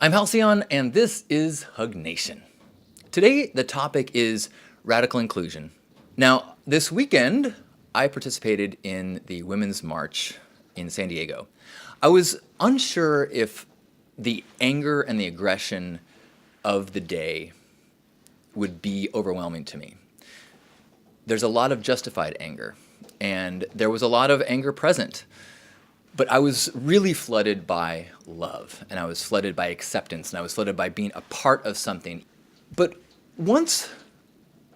I'm Halcyon, and this is Hug Nation. Today, the topic is radical inclusion. Now, this weekend, I participated in the Women's March in San Diego. I was unsure if the anger and the aggression of the day would be overwhelming to me. There's a lot of justified anger, and there was a lot of anger present. But I was really flooded by love, and I was flooded by acceptance, and I was flooded by being a part of something. But once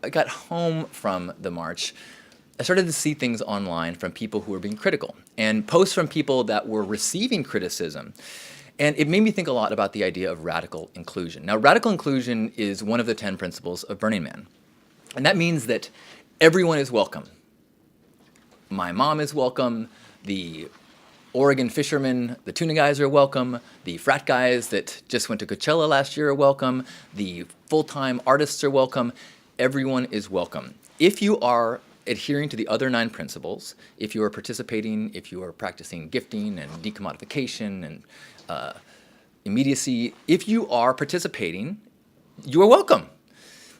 I got home from the march, I started to see things online from people who were being critical, and posts from people that were receiving criticism. And it made me think a lot about the idea of radical inclusion. Now, radical inclusion is one of the 10 principles of Burning Man. And that means that everyone is welcome. My mom is welcome. The Oregon fishermen, the tuna guys are welcome. The frat guys that just went to Coachella last year are welcome. The full-time artists are welcome. Everyone is welcome. If you are adhering to the other 9 principles, if you are participating, if you are practicing gifting and decommodification and immediacy, if you are participating, you are welcome.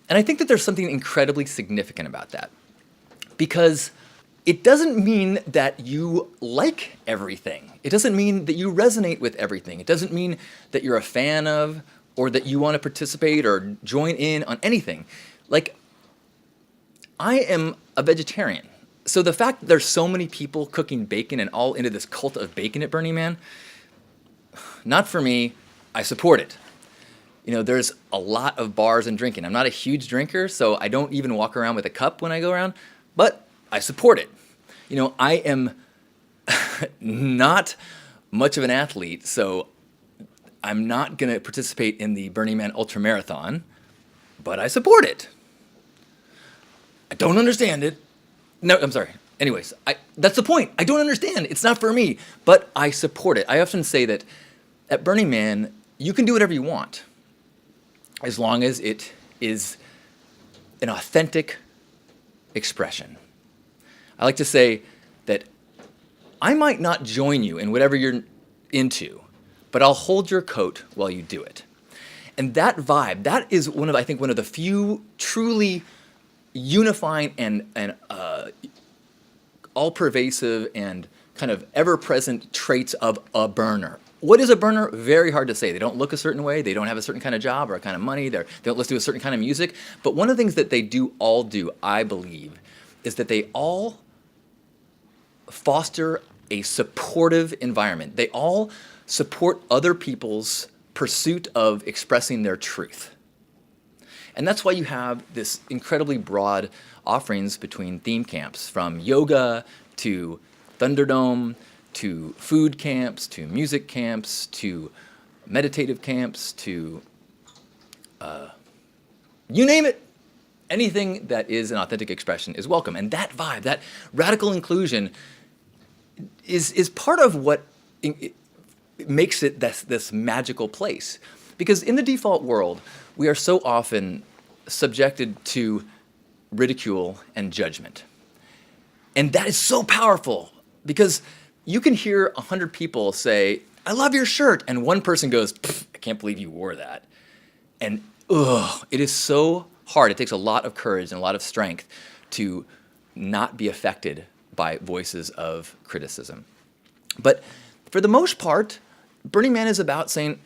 And I think that there's something incredibly significant about that, because it doesn't mean that you like everything. It doesn't mean that you resonate with everything. It doesn't mean that you're a fan of or that you want to participate or join in on anything. Like, I am a vegetarian. So the fact that there's so many people cooking bacon and all into this cult of bacon at Burning Man, not for me. I support it. You know, there's a lot of bars and drinking. I'm not a huge drinker, so I don't even walk around with a cup when I go around, but I support it. You know, I am not much of an athlete, so I'm not going to participate in the Burning Man Ultramarathon, but I support it. I don't understand it. No, I'm sorry. Anyways, that's the point. I don't understand. It's not for me, but I support it. I often say that at Burning Man, you can do whatever you want, as long as it is an authentic expression. I like to say that I might not join you in whatever you're into, but I'll hold your coat while you do it. And that vibe, that is one of the few truly unifying and all-pervasive and kind of ever-present traits of a burner. What is a burner? Very hard to say. They don't look a certain way. They don't have a certain kind of job or a kind of money. They don't listen to a certain kind of music. But one of the things that they all do, I believe, is that they all foster a supportive environment. They all support other people's pursuit of expressing their truth. And that's why you have this incredibly broad offerings between theme camps, from yoga to Thunderdome to food camps to music camps to meditative camps to you name it. Anything that is an authentic expression is welcome. And that vibe, that radical inclusion, is part of what makes it this magical place. Because in the default world, we are so often subjected to ridicule and judgment. And that is so powerful, because you can hear 100 people say, "I love your shirt," and one person goes, "I can't believe you wore that." And it is so hard. It takes a lot of courage and a lot of strength to not be affected by voices of criticism. But for the most part, Burning Man is about saying,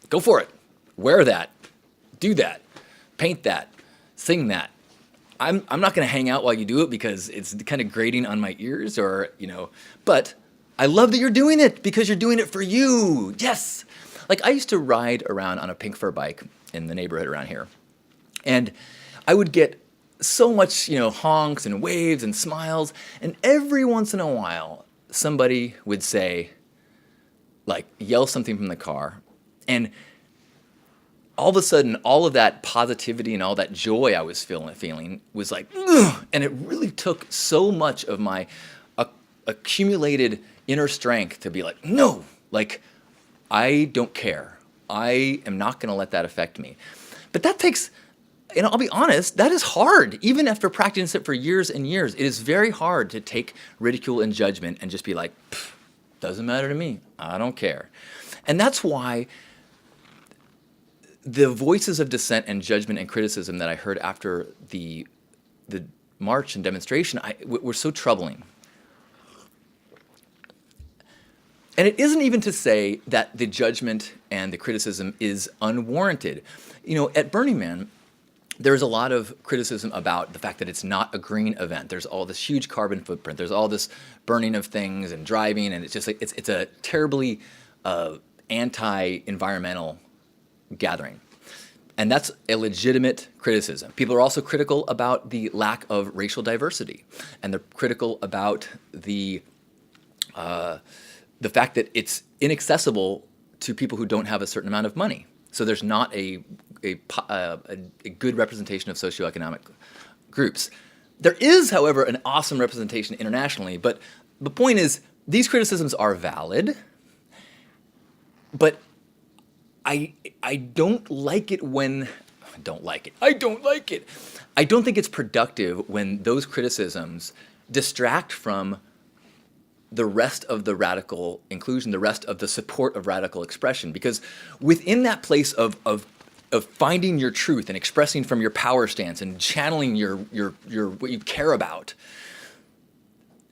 go for it. Wear that. Do that. Paint that. Sing that. I'm not going to hang out while you do it because it's kind of grating on my ears, or, but I love that you're doing it because you're doing it for you. Yes. Like, I used to ride around on a pink fur bike in the neighborhood around here, and I would get so much, honks and waves and smiles, and every once in a while, somebody would say, yell something from the car, and all of a sudden, all of that positivity and all that joy I was feeling was like, ugh! And it really took so much of my accumulated inner strength to be like, no, I don't care. I am not going to let that affect me. But that takes, I'll be honest, that is hard. Even after practicing it for years and years, it is very hard to take ridicule and judgment and just be like, doesn't matter to me. I don't care. And that's why the voices of dissent and judgment and criticism that I heard after the march and demonstration were so troubling. And it isn't even to say that the judgment and the criticism is unwarranted. You know, at Burning Man, there's a lot of criticism about the fact that it's not a green event. There's all this huge carbon footprint. There's all this burning of things and driving, and it's just like it's a terribly anti-environmental gathering. And that's a legitimate criticism. People are also critical about the lack of racial diversity, and they're critical about the fact that it's inaccessible to people who don't have a certain amount of money. So there's not a good representation of socioeconomic groups. There is, however, an awesome representation internationally, but the point is these criticisms are valid, but I don't like it when I don't like it. I don't think it's productive when those criticisms distract from the rest of the radical inclusion, the rest of the support of radical expression. Because within that place of finding your truth and expressing from your power stance and channeling your what you care about,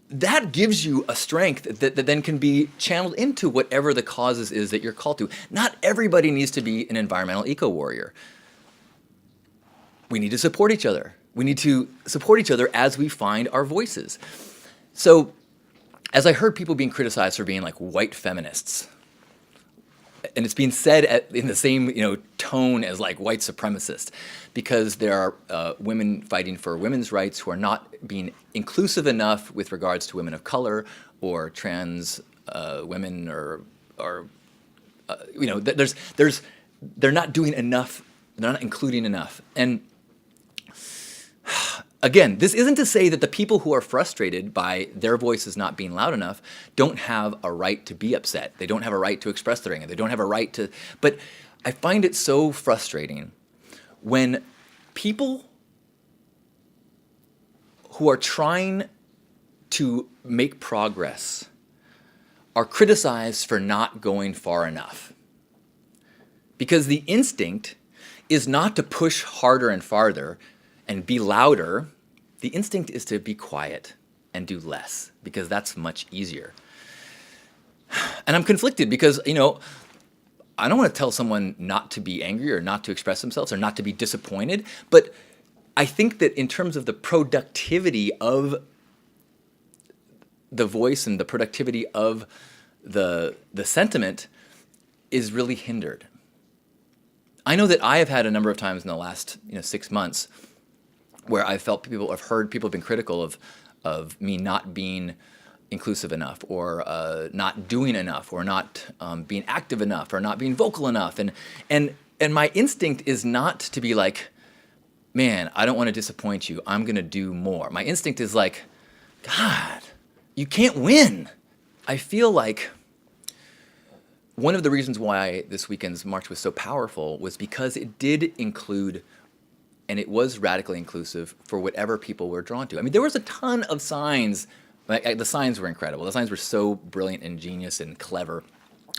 that gives you a strength that then can be channeled into whatever the causes is that you're called to. Not everybody needs to be an environmental eco-warrior. We need to support each other. We need to support each other as we find our voices. So, as I heard people being criticized for being like white feminists, and it's being said in the same tone as like white supremacists, because there are women fighting for women's rights who are not being inclusive enough with regards to women of color or trans women, or they're not doing enough. They're not including enough. And again, this isn't to say that the people who are frustrated by their voices not being loud enough don't have a right to be upset. They don't have a right to express their anger. They don't have a right to... But I find it so frustrating when people who are trying to make progress are criticized for not going far enough. Because the instinct is not to push harder and farther and be louder. The instinct is to be quiet and do less, because that's much easier. And I'm conflicted because, I don't want to tell someone not to be angry or not to express themselves or not to be disappointed, but I think that in terms of the productivity of the voice and the productivity of the sentiment is really hindered. I know that I have had a number of times in the last 6 months where I've felt I've heard people have been critical of me not being inclusive enough, or not doing enough, or not being active enough, or not being vocal enough. And my instinct is not to be like, man, I don't want to disappoint you, I'm going to do more. My instinct is like, God, you can't win. I feel like one of the reasons why this weekend's march was so powerful was because it did include, and it was radically inclusive for whatever people were drawn to. I mean, there was a ton of signs. The signs were incredible. The signs were so brilliant and genius and clever.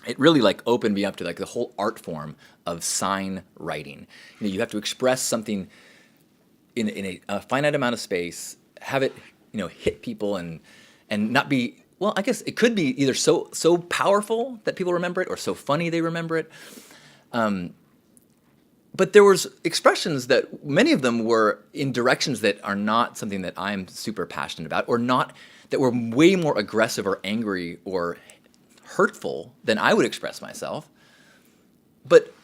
It really opened me up to the whole art form of sign writing. You have to express something in a finite amount of space, have it hit people and not be, well, I guess it could be either so powerful that people remember it, or so funny they remember it. But there was expressions that many of them were in directions that are not something that I'm super passionate about, or not, that were way more aggressive or angry or hurtful than I would express myself. But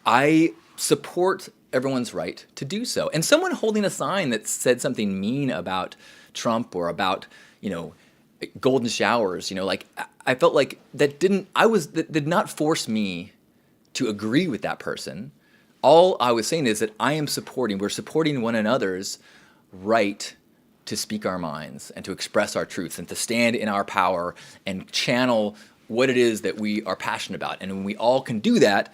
I support everyone's right to do so. And someone holding a sign that said something mean about Trump or about, golden showers, I felt like that did not force me to agree with that person. All I was saying is that we're supporting one another's right to speak our minds and to express our truths and to stand in our power and channel what it is that we are passionate about. And when we all can do that,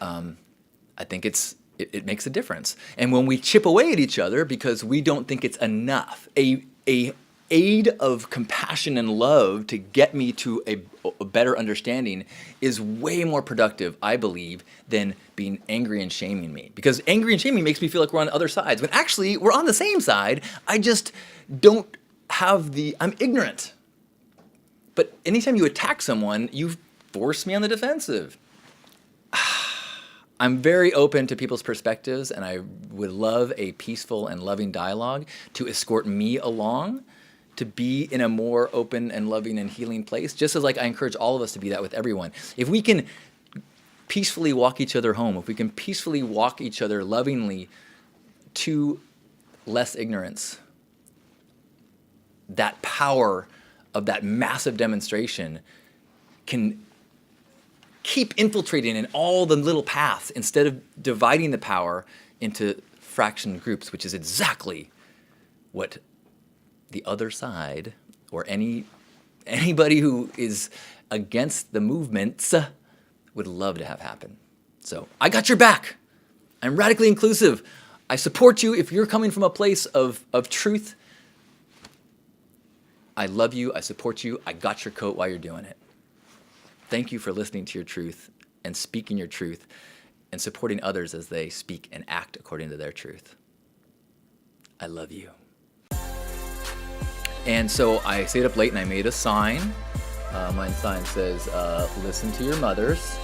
I think it makes a difference. And when we chip away at each other because we don't think it's enough, a aid of compassion and love to get me to a better understanding is way more productive, I believe, than being angry and shaming me. Because angry and shaming makes me feel like we're on other sides, when actually we're on the same side. I just don't have I'm ignorant. But anytime you attack someone, you force me on the defensive. I'm very open to people's perspectives, and I would love a peaceful and loving dialogue to escort me along to be in a more open and loving and healing place, just as like I encourage all of us to be that with everyone. If we can peacefully walk each other home, if we can peacefully walk each other lovingly to less ignorance, that power of that massive demonstration can keep infiltrating in all the little paths instead of dividing the power into fraction groups, which is exactly what the other side or anybody who is against the movements would love to have happen. So I got your back. I'm radically inclusive. I support you if you're coming from a place of truth. I love you. I support you. I got your coat while you're doing it. Thank you for listening to your truth and speaking your truth and supporting others as they speak and act according to their truth. I love you. And so I stayed up late and I made a sign. My sign says, listen to your mothers.